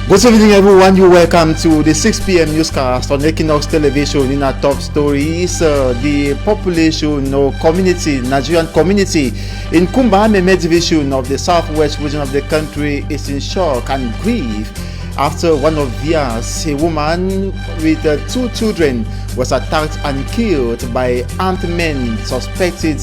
Good evening, everyone. You welcome to the 6 p.m. newscast on Equinoxe Television. In our top stories, the population or community, Nigerian community in Kumba Meme division of the southwest region of the country is in shock and grief after one of theirs, a woman with two children, was attacked and killed by armed men suspected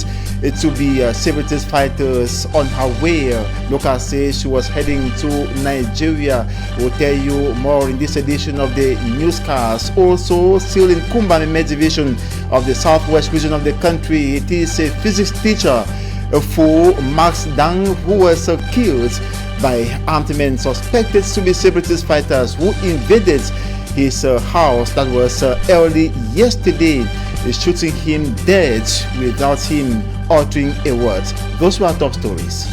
to be separatist fighters on her way. Local says she was heading to Nigeria. We'll tell you more in this edition of the newscast. Also, still in Kumba Meme division of the southwest region of the country, it is a physics teacher for Max Dang who was killed by armed men suspected to be separatist fighters who invaded his house that was early yesterday, shooting him dead without him uttering a word. Those were our top stories.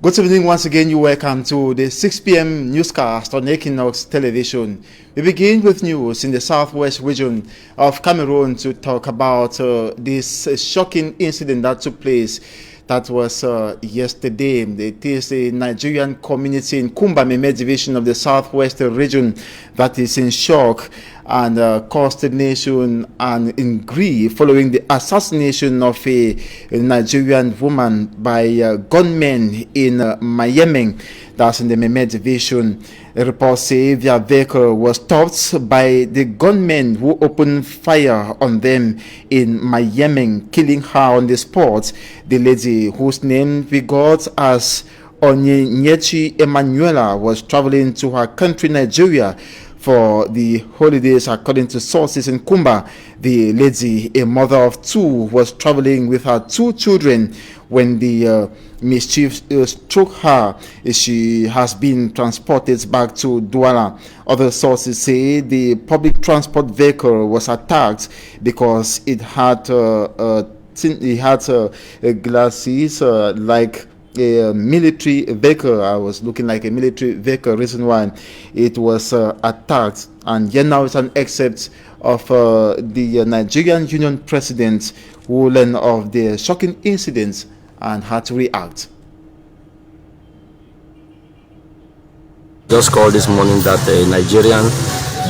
Good evening once again. You welcome to the 6 p.m. newscast on Equinoxe Television. We begin with news in the southwest region of Cameroon to talk about this shocking incident that took place. That was yesterday. It is the Nigerian community in Kumba Meme division of the southwest region that is in shock and consternation and in grief following the assassination of a Nigerian woman by gunmen in Miami. That's in the Meme division. A report says their vehicle was stopped by the gunmen who opened fire on them in Miami, killing her on the spot. The lady, whose name we got as Onyenyechi Emanuela, was traveling to her country, Nigeria, for the holidays, according to sources in Kumba. The lady, a mother of two, was traveling with her two children when the mischief struck her. She has been transported back to Douala. Other sources say the public transport vehicle was attacked because it had glasses like a military vehicle. I was looking like a military vehicle. Reason why it was attacked. And here now is an excerpt of the Nigerian Union President who learned of the shocking incident and had to react. Just called this morning that a Nigerian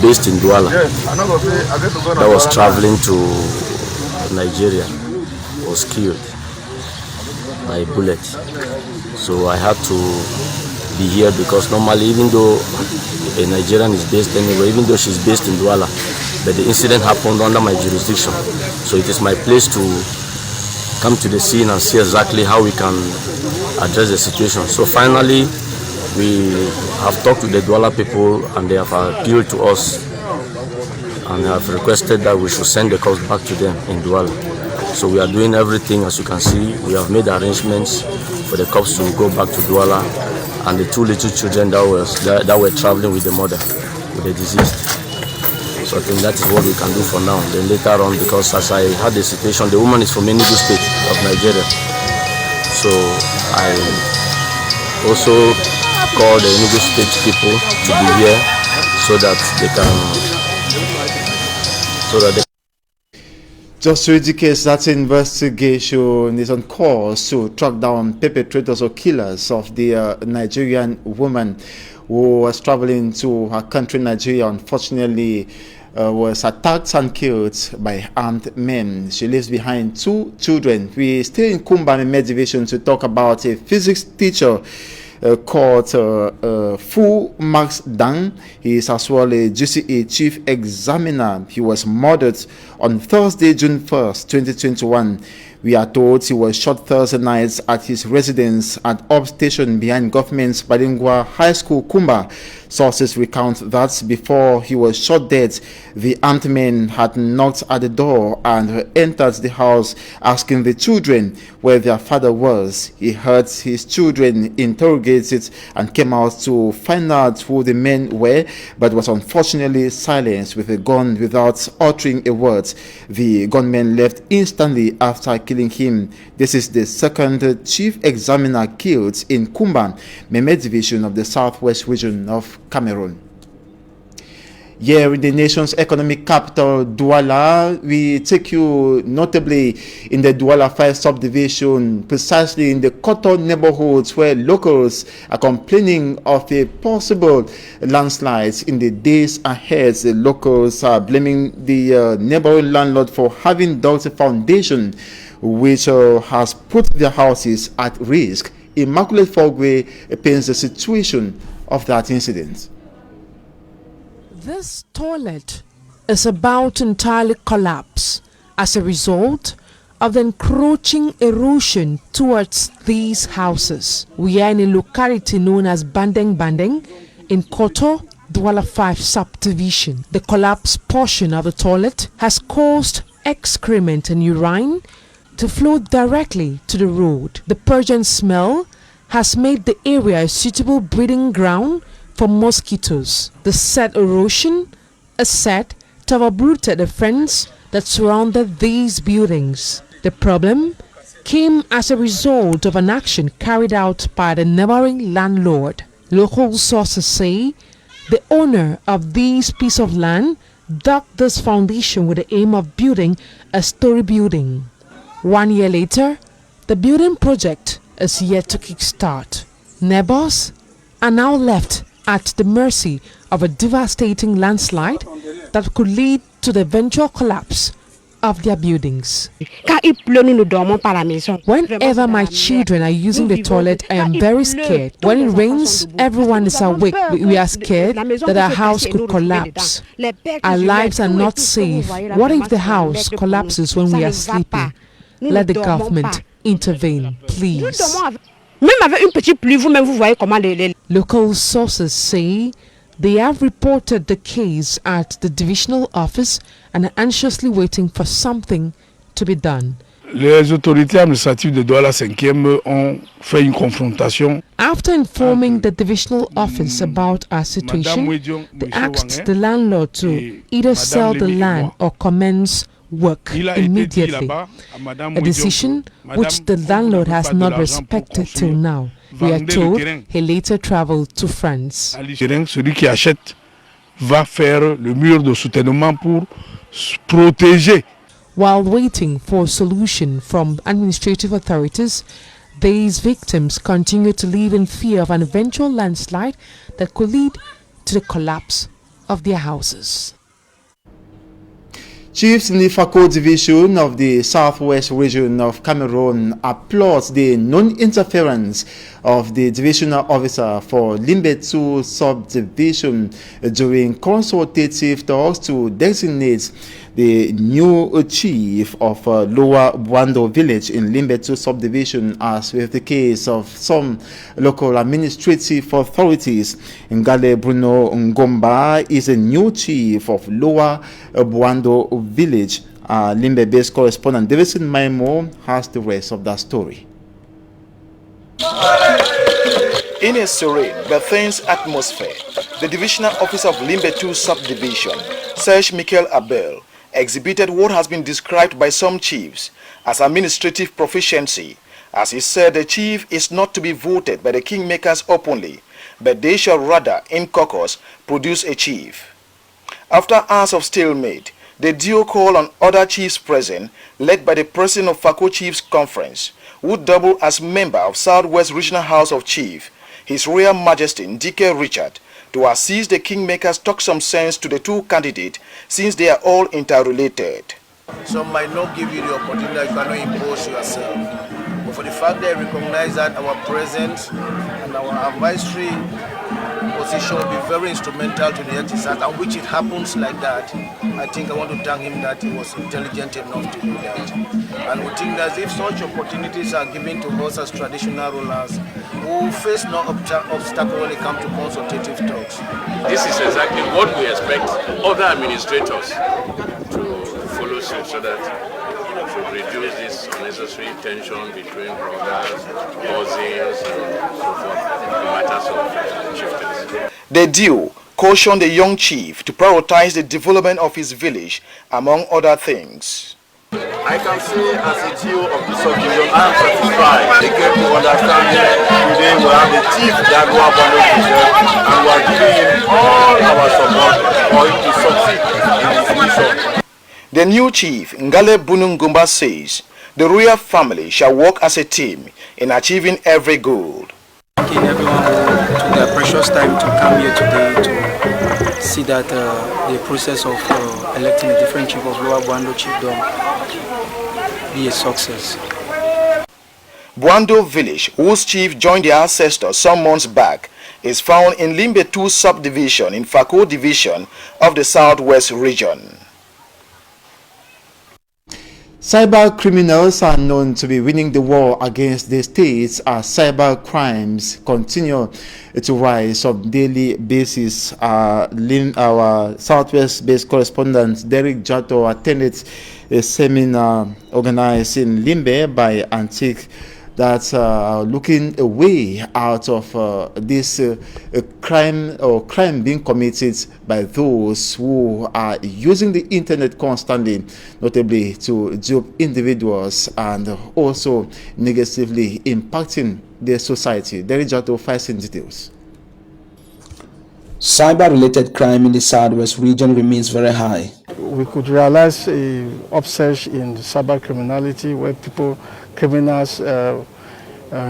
based in Douala that was traveling to Nigeria was killed by a bullet. So I had to be here because normally, even though a Nigerian is based anywhere, even though she's based in Douala, but the incident happened under my jurisdiction. So it is my place to come to the scene and see exactly how we can address the situation. So finally, we have talked to the Douala people and they have appealed to us and have requested that we should send the cops back to them in Douala. So we are doing everything. As you can see, we have made arrangements for the cops to go back to Douala and the two little children that were traveling with the mother, with the deceased. So I think that is what we can do for now. Then later on, because as I had the situation, the woman is from Enugu State of Nigeria. So I also called the Enugu State people to be here so that they can, Just to indicate that investigation is on course to track down perpetrators or killers of the Nigerian woman who was traveling to her country, Nigeria. Unfortunately, was attacked and killed by armed men. She leaves behind two children. We stay in Kumba Meme division to talk about a physics teacher called Fu Max Dang. He is as well a GCE chief examiner. He was murdered on Thursday, June 1st, 2021. We are told he was shot Thursday night at his residence at Up Station behind Government's Bilingual High School, Kumba. Sources recount that before he was shot dead, the armed men had knocked at the door and entered the house asking the children where their father was. He heard his children interrogated and came out to find out who the men were, but was unfortunately silenced with a gun without uttering a word. The gunmen left instantly after killing him. This is the second chief examiner killed in Kumba Meme division of the southwest region of Cameroon. Here in the nation's economic capital, Douala, we take you notably in the Douala 5 subdivision, precisely in the Koto neighborhoods where locals are complaining of a possible landslides in the days ahead. The locals are blaming the neighboring landlord for having dug a foundation which has put their houses at risk. Immaculate Fogwe paints the situation of that incident. This toilet is about to entirely collapse as a result of the encroaching erosion towards these houses. We are in a locality known as Bandeng Bandeng in Koto, Douala 5 subdivision. The collapsed portion of the toilet has caused excrement and urine to flow directly to the road. The pungent smell has made the area a suitable breeding ground for mosquitoes. The said erosion is said to have uprooted the fence that surrounded these buildings. The problem came as a result of an action carried out by the neighboring landlord. Local sources say the owner of this piece of land dug this foundation with the aim of building a story building. 1 year later, the building project is yet to kickstart. Neighbors are now left at the mercy of a devastating landslide that could lead to the eventual collapse of their buildings. Whenever my children are using the toilet, I am very scared. When it rains, everyone is awake. We are scared that our house could collapse. Our lives are not safe. What if the house collapses when we are sleeping? Let the government intervene, please. Local sources say they have reported the case at the divisional office and are anxiously waiting for something to be done. Les autorités administratives de Douala 5e ont fait une confrontation. After informing the divisional office about our situation, they asked the landlord to either sell the land or commence work immediately, a decision which the landlord has not respected till now. We are told he later traveled to France. Celui qui achète va faire le mur de soutènement pour protéger. While waiting for a solution from administrative authorities, these victims continue to live in fear of an eventual landslide that could lead to the collapse of their houses. Chiefs in the Fako division of the southwest region of Cameroon applauds the non-interference of the divisional officer for Limbetu subdivision during consultative talks to designate the new chief of Lower Bwando village in Limbetu subdivision, as with the case of some local administrative authorities. Ngale Bruno Ngomba is a new chief of Lower Bwando village. Limbe-based correspondent Davidson Maimo has the rest of that story. In a serene but tense atmosphere, the divisional officer of Limbetu subdivision, Serge Michael Abel, exhibited what has been described by some chiefs as administrative proficiency, as he said the chief is not to be voted by the kingmakers openly, but they shall rather, in caucus, produce a chief. After hours of stalemate, the duo called on other chiefs present, led by the president of Fako Chiefs Conference, who doubled as member of Southwest Regional House of Chief, His Royal Majesty Ndike Richard, to assist the kingmakers talk some sense to the two candidates, since they are all interrelated. Some might not give you the opportunity, you cannot impose yourself. But for the fact that I recognize that our presence and our advisory position will be very instrumental to the exercise, and which it happens like that, I think I want to thank him that he was intelligent enough to do that. And we think that if such opportunities are given to us as traditional rulers, we will face no obstacle when it comes to consultative talks. This is exactly what we expect other administrators to follow suit, so that to reduce this unnecessary tension between brothers, cousins, and so forth, in matters of chieftains. The duo cautioned the young chief to prioritize the development of his village, among other things. I can say as a GO of the subdivision, I am satisfied. They came to understand that today we have a chief that we have and we are giving him all our support for him to succeed in his mission. The new chief, Ngale Bunungumba, says the royal family shall work as a team in achieving every goal. Thanking everyone who took their precious time to come here today to see that the process of electing a different chief of Lower Buando Chiefdom be a success. Buando village, whose chief joined their ancestors some months back, is found in Limbe 2 subdivision in Fako division of the Southwest region. Cyber criminals are known to be winning the war against the states as cyber crimes continue to rise on daily basis. Our Southwest-based correspondent Derek Jato attended a seminar organized in Limbe by Antique that's looking a way out of this crime being committed by those who are using the internet constantly, notably to dupe individuals and also negatively impacting their society. Derek Jato files in details. Cyber-related crime in the Southwest region remains very high. We could realize an upsurge in cyber criminality where criminals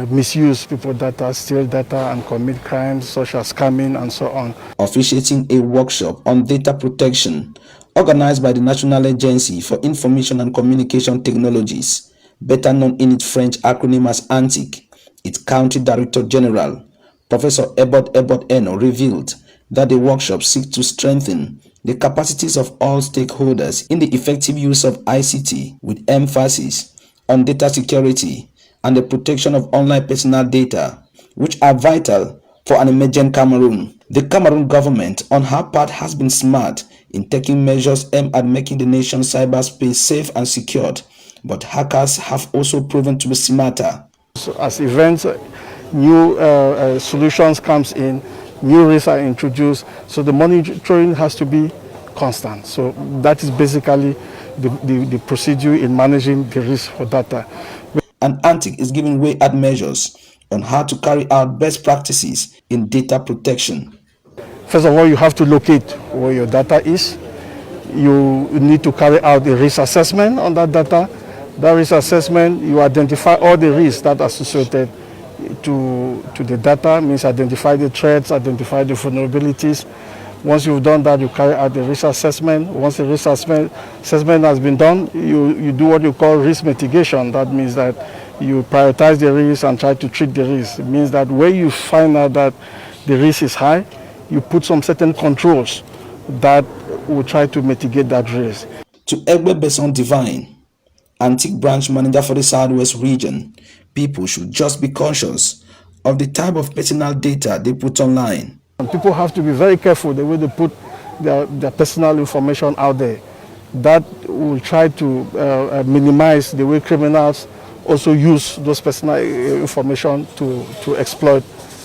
misuse people's data, steal data and commit crimes such as scamming and so on. Officiating a workshop on data protection organized by the National Agency for Information and Communication Technologies, better known in its French acronym as ANTIC, its Country Director General, Professor Ebot Eno, revealed that the workshop seeks to strengthen the capacities of all stakeholders in the effective use of ICT with emphasis on data security and the protection of online personal data, which are vital for an emergent Cameroon. The Cameroon government, on her part, has been smart in taking measures aimed at making the nation's cyberspace safe and secured, but hackers have also proven to be smarter. So as events, new solutions comes in, new risks are introduced, so the monitoring has to be constant. So that is basically the procedure in managing the risk for data. And ANTIC is giving way at measures on how to carry out best practices in data protection. First of all, you have to locate where your data is. You need to carry out a risk assessment on that data. That risk assessment, you identify all the risks that are associated to the data, means identify the threats, identify the vulnerabilities. Once you've done that, you carry out the risk assessment. Once the risk assessment has been done, you do what you call risk mitigation. That means that you prioritize the risk and try to treat the risk. It means that where you find out that the risk is high, you put some certain controls that will try to mitigate that risk. To Egbe Besson Divine, Antique Branch Manager for the Southwest region, people should just be conscious of the type of personal data they put online. And people have to be very careful the way they put their personal information out there. That will try to minimize the way criminals also use those personal information to exploit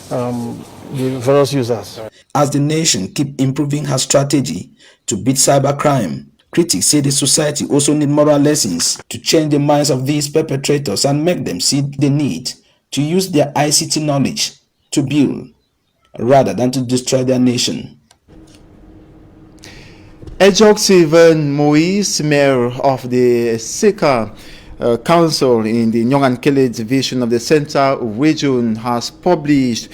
the various users. As the nation keeps improving her strategy to beat cybercrime, critics say the society also needs moral lessons to change the minds of these perpetrators and make them see the need to use their ICT knowledge to build rather than to destroy their nation. Ejok Steven Moise, mayor of the Seka Council in the Nyongankele division of the Central Region, has published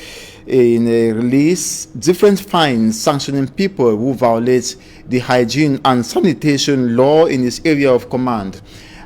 in a release different fines sanctioning people who violate the hygiene and sanitation law in his area of command.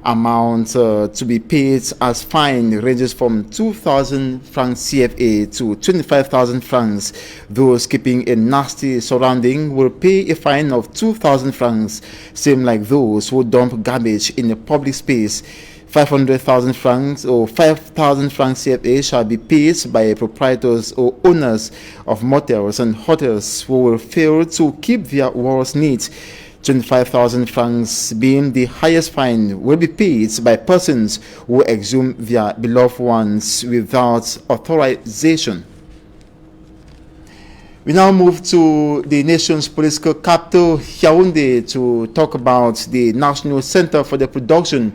Amount to be paid as fine ranges from 2,000 francs CFA to 25,000 francs. Those keeping a nasty surrounding will pay a fine of 2,000 francs, same like those who dump garbage in a public space. 500,000 francs or 5,000 francs CFA shall be paid by proprietors or owners of motels and hotels who will fail to keep their walls neat. 25,000 francs being the highest fine will be paid by persons who exhume their beloved ones without authorization. We now move to the nation's political capital, Yaoundé, to talk about the National Center for the Production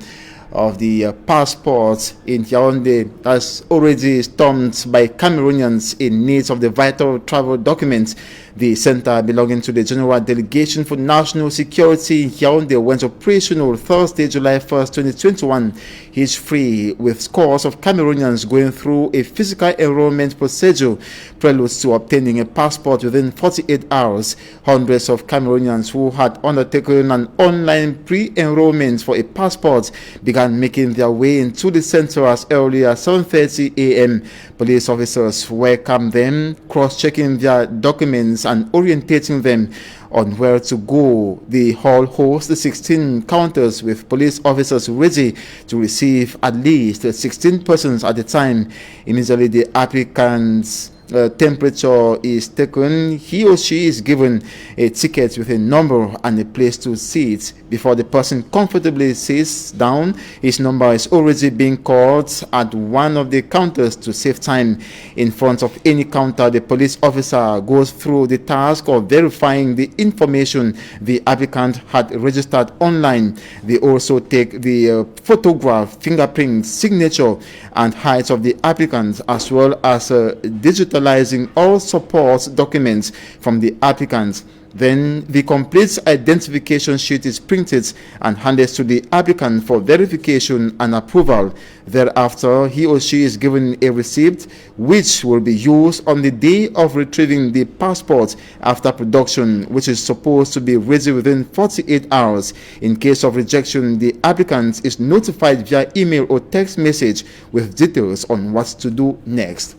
of the passport in Yaoundé that's already stormed by Cameroonians in need of the vital travel documents. The center belonging to the General Delegation for National Security in Yaoundé went operational Thursday, July 1st, 2021. He is free, with scores of Cameroonians going through a physical enrollment procedure preludes to obtaining a passport within 48 hours. Hundreds of Cameroonians who had undertaken an online pre-enrollment for a passport began making their way into the center as early as 7:30 a.m. Police officers welcomed them, cross-checking their documents and orientating them on where to go. The hall hosts 16 counters with police officers ready to receive at least 16 persons at a time. Immediately the applicant's temperature is taken, he or she is given a ticket with a number and a place to sit. Before the person comfortably sits down, his number is already being called at one of the counters to save time. In front of any counter, the police officer goes through the task of verifying the information the applicant had registered online. They also take the photograph, fingerprint, signature and height of the applicant, as well as digitalizing all support documents from the applicant. Then the complete identification sheet is printed and handed to the applicant for verification and approval. Thereafter, he or she is given a receipt which will be used on the day of retrieving the passport after production, which is supposed to be ready within 48 hours. In case of rejection, the applicant is notified via email or text message with details on what to do next.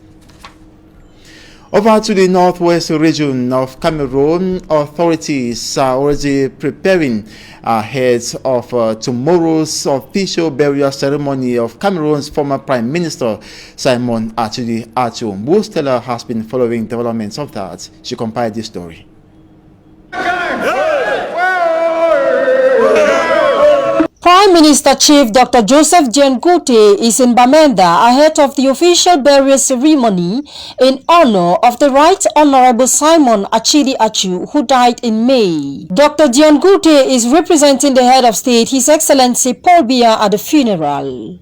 Over to the northwest region of Cameroon, authorities are already preparing ahead of tomorrow's official burial ceremony of Cameroon's former Prime Minister, Simon Achidi Acho. Bo Stella has been following developments of that. She compiled this story. Prime Minister Chief Dr. Joseph Diengute is in Bamenda ahead of the official burial ceremony in honor of the Right Honorable Simon Achidi Achu, who died in May. Dr. Diengute is representing the head of state, His Excellency Paul Biya, at the funeral.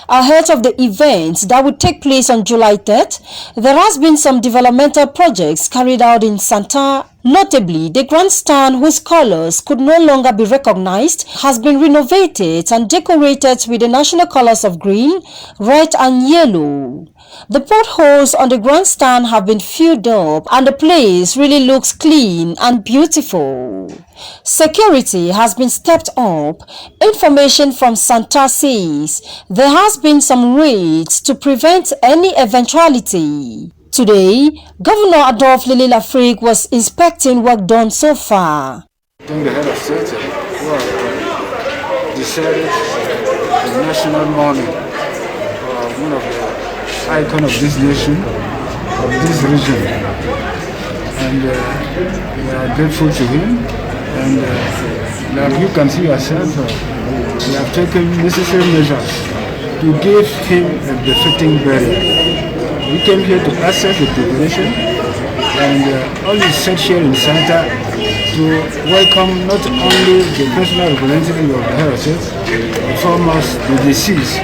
Ahead of the event that will take place on July 3rd, there has been some developmental projects carried out in Santa. Notably, the grandstand, whose colors could no longer be recognized, has been renovated and decorated with the national colors of green, red and yellow. The potholes on the grandstand have been filled up and the place really looks clean and beautiful. Security has been stepped up. Information from Santa says there has been some raids to prevent any eventuality. Today, Governor Adolphe Lily Lafrique was inspecting work done so far. The head of state decided the national mourning one of the icons of this nation, of this region, and we are grateful to him. And like you can see yourself, we have taken necessary measures to give him a befitting burial. We came here to assess the population and all is set here in Santa to welcome not only the personal representative of the head of state, but foremost the deceased,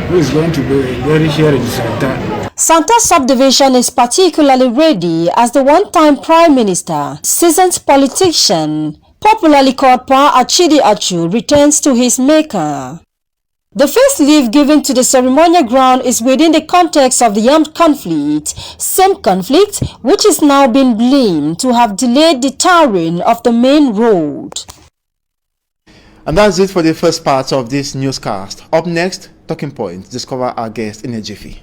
who is going to be buried here in Santa. Santa subdivision is particularly ready as the one-time Prime Minister, seasoned politician, popularly called Pa Achidi Achu, returns to his maker. The first leave given to the ceremonial ground is within the context of the armed conflict, same conflict which is now being blamed to have delayed the tarring of the main road. And that's it for the first part of this newscast. Up next, Talking Points. Discover our guest in a jiffy.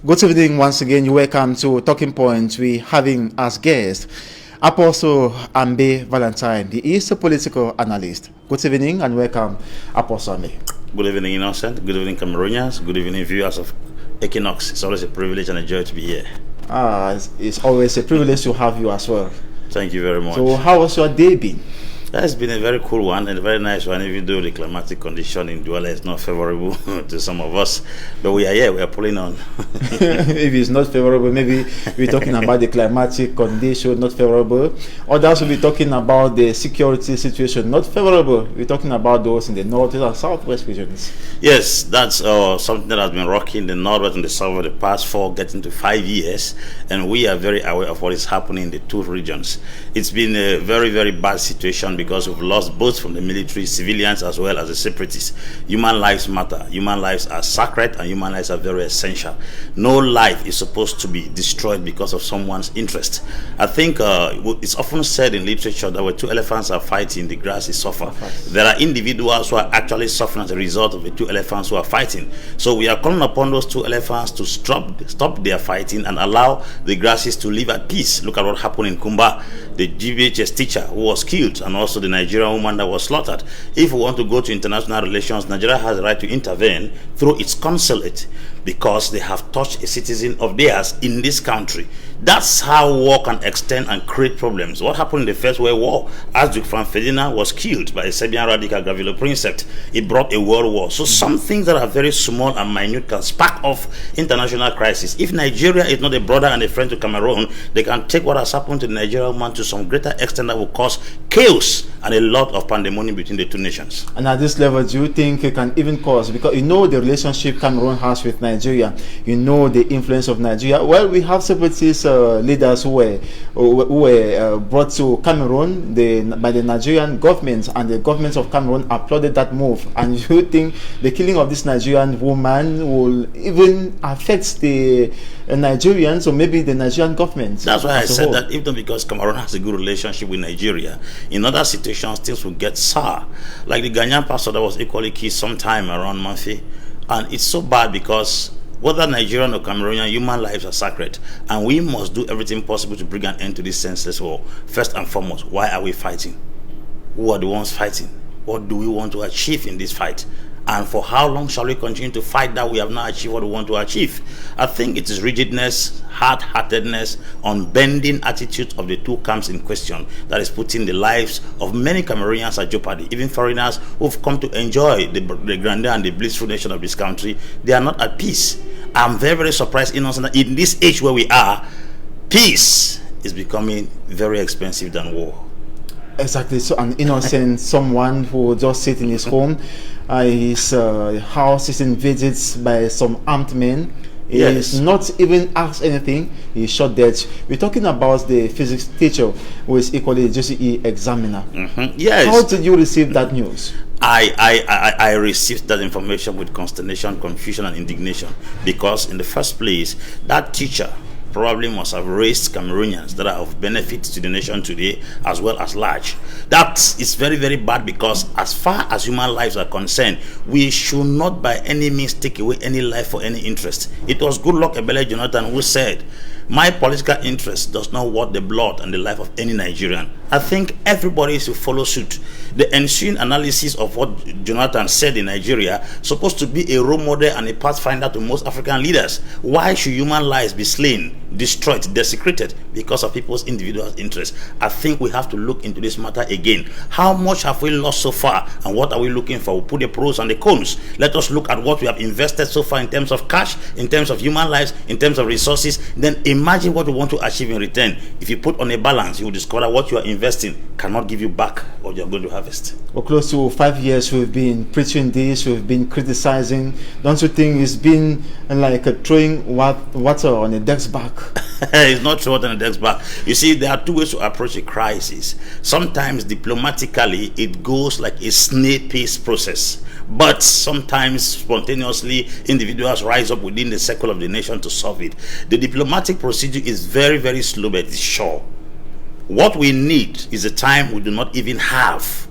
Good evening once again. You're welcome to Talking Points. We're having as guest Apostle Ambe Valentine. He is a political analyst. Good evening and welcome, Apostle Ambe. Good evening, Innocent. Good evening, Cameroonians. Good evening, viewers of Equinox. It's always a privilege and a joy to be here. It's always a privilege to have you as well. Thank you very much. So how was your day been? That's been a very cool one and a very nice one, even though the climatic condition in Douala is not favorable to some of us. But we are here, we are pulling on. If it's not favorable, maybe we're talking about the climatic condition not favorable. Others will be talking about the security situation not favorable. We're talking about those in the northwest and southwest regions. Yes, that's something that has been rocking the northwest and the south for the past 4 getting to 5 years, and we are very aware of what is happening in the 2 regions. It's been a very, very bad situation because we've lost both from the military, civilians, as well as the separatists. Human lives matter. Human lives are sacred, and human lives are very essential. No life is supposed to be destroyed because of someone's interest. I think it's often said in literature that when 2 elephants are fighting, the grass is suffer. There are individuals who are actually suffering as a result of the 2 elephants who are fighting. So we are calling upon those 2 elephants to stop their fighting and allow the grasses to live at peace. Look at what happened in Kumba, the GBHS teacher who was killed, and also the Nigerian woman that was slaughtered. If we want to go to international relations, Nigeria has the right to intervene through its consulate because they have touched a citizen of theirs in this country. That's how war can extend and create problems. What happened in the First World War? Archduke Franz Ferdinand was killed by a Serbian radical Gavrilo Princip. It brought a world war. So some things that are very small and minute can spark off international crisis. If Nigeria is not a brother and a friend to Cameroon, they can take what has happened to the Nigerian man to some greater extent that will cause chaos and a lot of pandemonium between the 2 nations. And at this level, do you think it can even cause, because you know the relationship Cameroon has with Nigeria, you know the influence of Nigeria. Well, we have separatist leaders who were brought to Cameroon by the Nigerian government, and the government of Cameroon applauded that move. And you think the killing of this Nigerian woman will even affect the Nigerians, or maybe the Nigerian government? That's why I said that even because Cameroon has a good relationship with Nigeria, in other situations things will get sour. Like the Ghanaian pastor that was equally killed sometime around Murphy. And it's so bad because whether Nigerian or Cameroonian, human lives are sacred, and we must do everything possible to bring an end to this senseless war. First and foremost, why are we fighting? Who are the ones fighting? What do we want to achieve in this fight? And for how long shall we continue to fight that we have not achieved what we want to achieve? I think it is rigidness, hard-heartedness, unbending attitude of the 2 camps in question that is putting the lives of many Cameroonians at jeopardy. Even foreigners who've come to enjoy the grandeur and the blissful nation of this country, they are not at peace. I'm very, very surprised, innocent, that in this age where we are, peace is becoming very expensive than war. Exactly. So an innocent someone who will just sit in his home, his house is invaded by some armed men. He is not even asked anything. He is shot dead. We're talking about the physics teacher who is equally a GCE examiner. Yes. How did you receive that news? I received that information with consternation, confusion, and indignation, because in the first place, that teacher probably must have raised Cameroonians that are of benefit to the nation today as well as large. That is very, very bad, because as far as human lives are concerned, we should not by any means take away any life for any interest. It was Goodluck Ebele Jonathan who said, "My political interest does not worth the blood and the life of any Nigerian." I think everybody should follow suit. The ensuing analysis of what Jonathan said in Nigeria supposed to be a role model and a pathfinder to most African leaders. Why should human lives be slain, destroyed, desecrated because of people's individual interests? I think we have to look into this matter again. How much have we lost so far, and what are we looking for? We'll put the pros and the cons. Let us look at what we have invested so far in terms of cash, in terms of human lives, in terms of resources. Then imagine what we want to achieve in return. If you put on a balance, you will discover what you are investing cannot give you back what you're going to harvest. Well, close to 5 years we've been preaching this, we've been criticizing. Don't you think it's been like throwing water on a duck's back? It's not throwing water on a duck's back. You see, there are 2 ways to approach a crisis. Sometimes diplomatically it goes like a snail-paced process, but sometimes spontaneously individuals rise up within the circle of the nation to solve it. The diplomatic procedure is very, very slow, but it's sure. What we need is a time we do not even have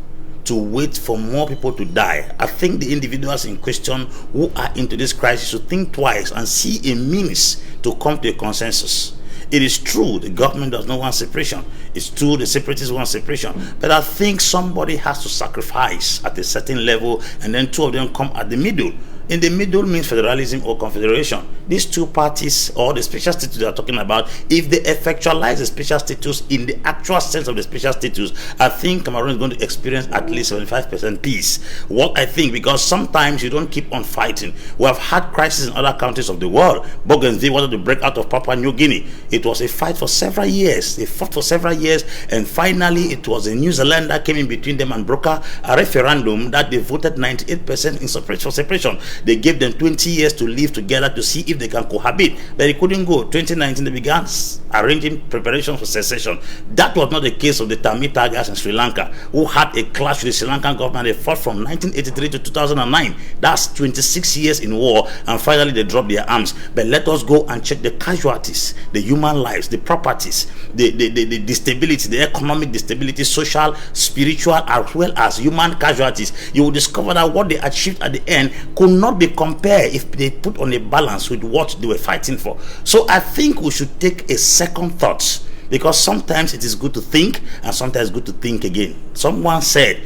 to wait for more people to die. I think the individuals in question who are into this crisis should think twice and see a means to come to a consensus. It is true the government does not want separation. It's true the separatists want separation. But I think somebody has to sacrifice at a certain level, and then 2 of them come at the middle. In the middle means federalism or confederation. These two parties, or the special status they are talking about, if they effectualize the special status in the actual sense of the special status, I think Cameroon is going to experience at least 75% peace. What I think, because sometimes you don't keep on fighting. We have had crises in other countries of the world. Bougainville wanted to break out of Papua New Guinea. It was a fight for several years. They fought for several years, and finally it was a New Zealand that came in between them and broke a referendum that they voted 98% in for separation. They gave them 20 years to live together to see if they can cohabit, but they couldn't go. 2019 they began arranging preparations for secession. That was not the case of the Tamil Tigers in Sri Lanka, who had a clash with the Sri Lankan government. They fought from 1983 to 2009. That's 26 years in war, and finally they dropped their arms. But let us go and check the casualties, the human lives, the properties, the stability, the economic stability, social, spiritual, as well as human casualties. You will discover that what they achieved at the end could not be compared if they put on a balance with what they were fighting for. So I think we should take a second thought, because sometimes it is good to think and sometimes good to think again. Someone said,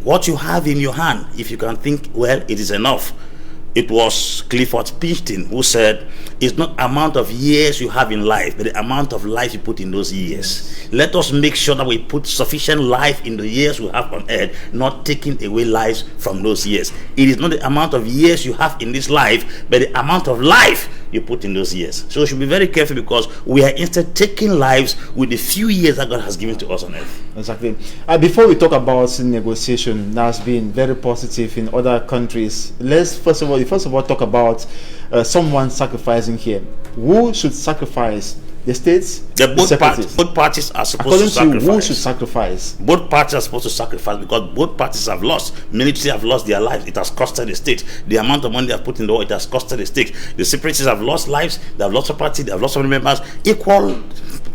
what you have in your hand, if you can think well, it is enough. It was Clifford Pinchton who said, it's not amount of years you have in life, but the amount of life you put in those years. Let us make sure that we put sufficient life in the years we have on earth, not taking away lives from those years. It is not the amount of years you have in this life, but the amount of life you put in those years. So we should be very careful, because we are instead taking lives with the few years that God has given to us on earth. Exactly. Before we talk about negotiation, that's been very positive in other countries. Let's first of all talk about someone sacrificing here. Who should sacrifice? The states? Both parties are supposed to sacrifice. According to who should sacrifice? Both parties are supposed to sacrifice, because both parties have lost. Military have lost their lives. It has costed the state. The amount of money they have put in the war, it has costed the state. The separatists have lost lives. They have lost property. They have lost family members. Equal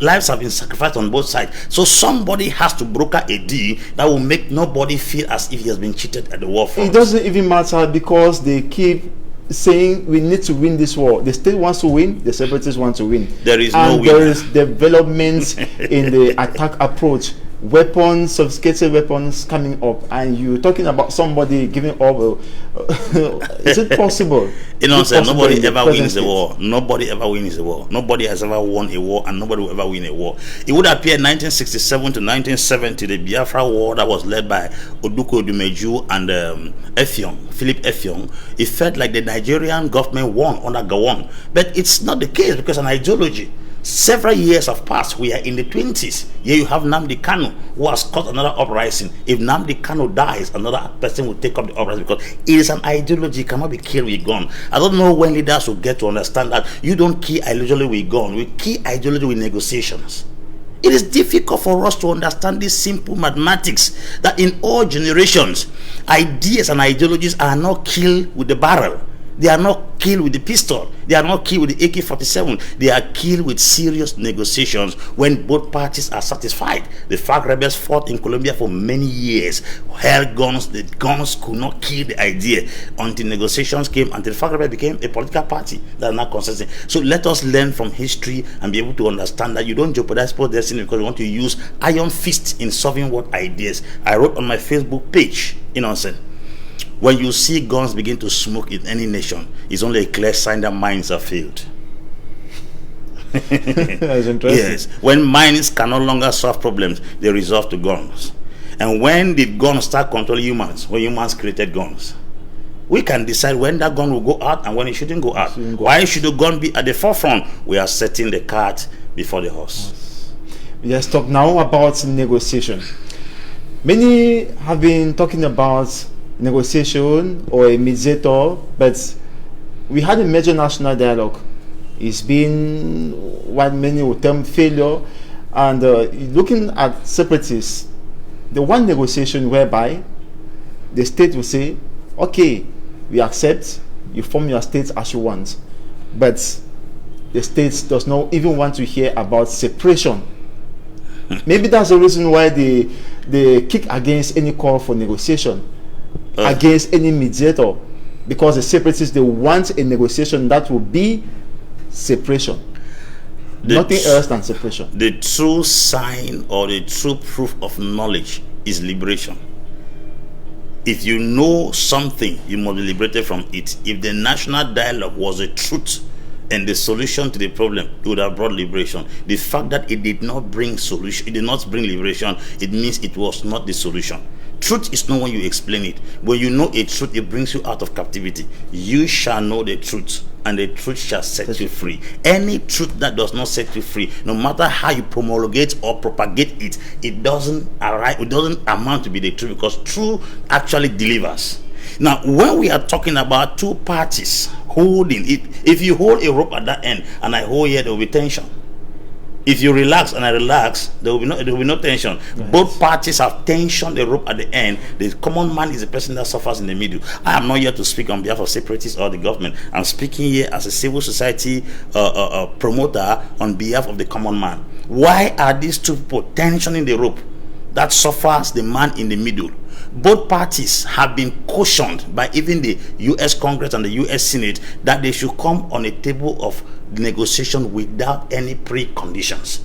lives have been sacrificed on both sides. So somebody has to broker a deal that will make nobody feel as if he has been cheated at the war front. It doesn't even matter, because they keep saying we need to win this war. The state wants to win, the separatists want to win. There is and no winner. There is developments in the attack approach. Weapons, sophisticated weapons coming up, and you're talking about somebody giving up. Is it possible? You know, nobody ever wins a war. Nobody ever wins a war. Nobody has ever won a war, and nobody will ever win a war. It would appear 1967 to 1970, the Biafra war that was led by Oduko Dumeju and Philip Effiong. It felt like the Nigerian government won under Gowon, but it's not the case, because an ideology. Several years have passed. We are in the 20s. Here you have Nnamdi Kanu, who has caused another uprising. If Nnamdi Kanu dies, another person will take up the uprising, because it is an ideology, cannot be killed with gun. I don't know when leaders will get to understand that you don't kill ideology with gun. We kill ideology with negotiations. It is difficult for us to understand this simple mathematics, that in all generations, ideas and ideologies are not killed with the barrel. They are not killed with the pistol. They are not killed with the AK-47. They are killed with serious negotiations when both parties are satisfied. The FARC rebels fought in Colombia for many years. Held guns. The guns could not kill the idea until negotiations came, until the FARC rebels became a political party that are now consistent. So let us learn from history and be able to understand that you don't jeopardize people's destiny because you want to use iron fist in solving what ideas. I wrote on my Facebook page, when you see guns begin to smoke in any nation, it's only a clear sign that minds are failed. That's interesting. Yes. When minds can no longer solve problems, they resort to guns. And when did guns start controlling humans? When humans created guns. We can decide when that gun will go out and when it shouldn't go out. Why should the gun be at the forefront? We are setting the cart before the horse. Let's talk now about negotiation. Many have been talking about negotiation or a mediator, but we had a major national dialogue. It's been what many would term failure, and looking at separatists, the one negotiation whereby the state will say, okay, we accept, you form your state as you want, but the state does not even want to hear about separation. Maybe that's the reason why they kick against any call for negotiation, against any mediator, because the separatists, they want a negotiation that will be separation, nothing else than separation. The true sign or the true proof of knowledge is liberation. If you know something, you must be liberated from it. If the national dialogue was the truth and the solution to the problem, it would have brought liberation. The fact that it did not bring solution, it did not bring liberation, it means it was not the solution. Truth is not when you explain it. When you know a truth, it brings you out of captivity. You shall know the truth, and the truth shall set you free. Any truth that does not set you free, no matter how you promulgate or propagate it, it doesn't arrive, it doesn't amount to be the truth, because truth actually delivers. Now, when we are talking about two parties holding it, if you hold a rope at that end and I hold here, there will be tension. If you relax and I relax, there will be no tension. Yes. Both parties have tension the rope at the end. The common man is the person that suffers in the middle. I am not here to speak on behalf of separatists or the government. I'm speaking here as a civil society promoter on behalf of the common man. Why are these two people tensioning the rope that suffers the man in the middle? Both parties have been cautioned by even the U.S. Congress and the U.S. Senate that they should come on a table of negotiation without any preconditions.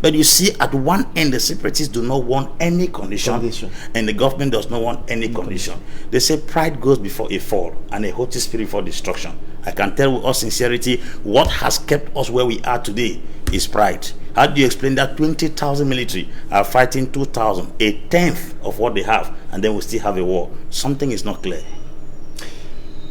But you see, at one end, the separatists do not want any condition. And the government does not want any condition. They say pride goes before a fall and a haughty spirit before destruction. I can tell with all sincerity, what has kept us where we are today is pride. How do you explain that 20,000 military are fighting 2,000, a tenth of what they have, and then we still have a war? Something is not clear.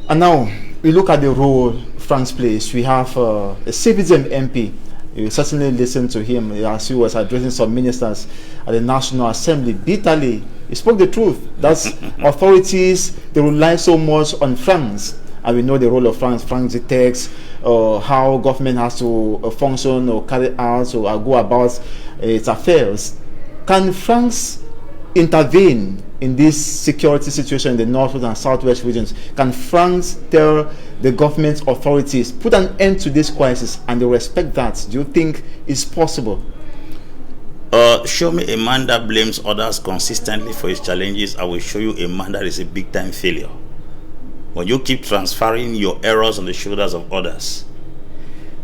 And now we look at the role France plays. We have a citizen MP. You certainly listen to him as he was addressing some ministers at the National Assembly bitterly. He spoke the truth. That's authorities, they rely so much on France. And we know the role of France. France detects how government has to function or carry out or go about its affairs. Can France intervene in this security situation in the northwest and southwest regions? Can France tell the government authorities, put an end to this crisis, and they respect that? Do you think it's possible? Show me a man that blames others consistently for his challenges. I will show you a man that is a big-time failure. When you keep transferring your errors on the shoulders of others.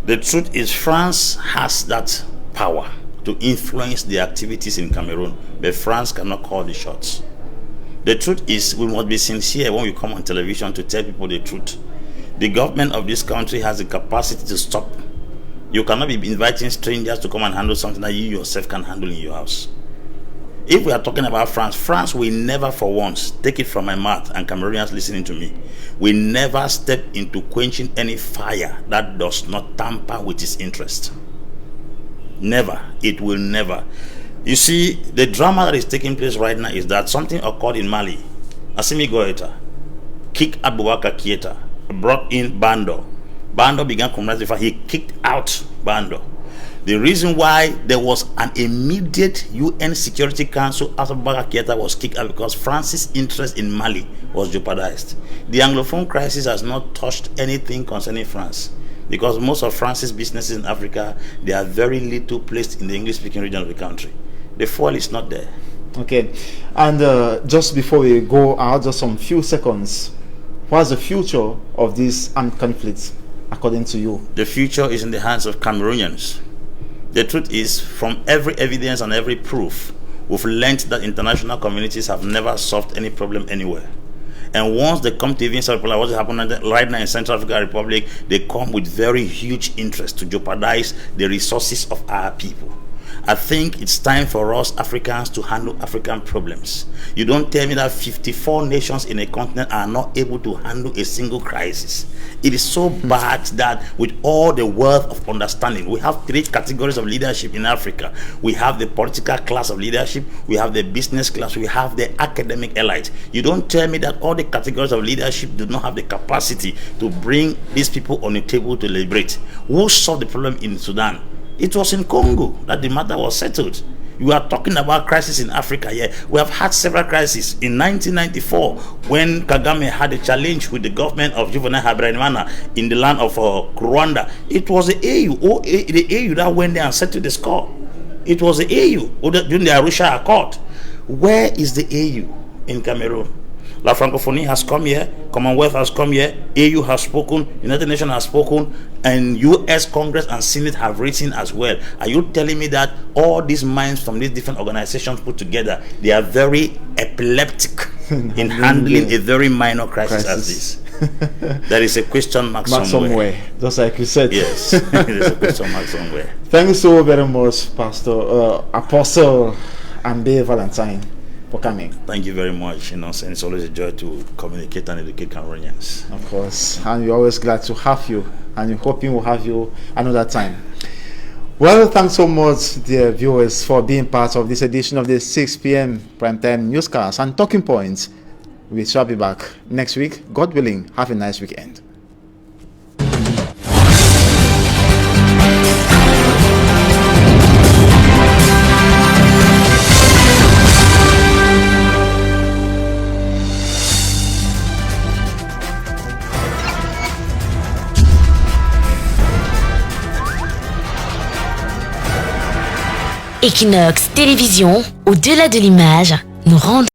The truth is, France has that power to influence the activities in Cameroon, but France cannot call the shots. The truth is, we must be sincere when we come on television to tell people the truth. The government of this country has the capacity to stop. You cannot be inviting strangers to come and handle something that you yourself can handle in your house. If we are talking about France, France will never for once, take it from my mouth and Cameroonians listening to me, will never step into quenching any fire that does not tamper with its interest. Never. It will never. You see, the drama that is taking place right now is that something occurred in Mali. Assimi Goïta kicked Abubakar Keïta, brought in Bando. Bando began communizing. He kicked out Bando. The reason why there was an immediate UN Security Council after Abubakar Keïta was kicked out because France's interest in Mali was jeopardized. The Anglophone crisis has not touched anything concerning France, because most of France's businesses in Africa, they are very little placed in the English-speaking region of the country. The fuel is not there. Okay, and just before we go out, just some few seconds, what's the future of this armed conflict, according to you? The future is in the hands of Cameroonians. The truth is, from every evidence and every proof, we've learned that international communities have never solved any problem anywhere. And once they come to even South Africa, what's happening right now in Central African Republic, they come with very huge interest to jeopardize the resources of our people. I think it's time for us Africans to handle African problems. You don't tell me that 54 nations in a continent are not able to handle a single crisis. It is so bad that with all the wealth of understanding, we have three categories of leadership in Africa. We have the political class of leadership, we have the business class, we have the academic elite. You don't tell me that all the categories of leadership do not have the capacity to bring these people on the table to liberate. Who solved the problem in Sudan? It was in Congo that the matter was settled. You are talking about crisis in Africa here. We have had several crises. In 1994, when Kagame had a challenge with the government of Juvenal Habyarimana in the land of Rwanda, it was the AU that went there and settled the score. It was the AU during the Arusha Accord. Where is the AU in Cameroon? La Francophonie has come here, Commonwealth has come here, AU has spoken, United Nations has spoken, and US Congress and Senate have written as well. Are you telling me that all these minds from these different organizations put together, they are very epileptic in handling a very minor crisis as this? There is a question mark somewhere. Just like you said. Yes, there is a question mark somewhere. Thank you so very much, Pastor Apostle Ambe Valentine, for coming. Thank you very much. And it's always a joy to communicate and educate Cameroonians. Of course, and we're always glad to have you, and we're hoping we'll have you another time. Well, thanks so much, dear viewers, for being part of this edition of the 6 p.m. Primetime Newscast and Talking Points. We shall be back next week, God willing. Have a nice weekend. Equinoxe Télévision, au-delà de l'image, nous rendons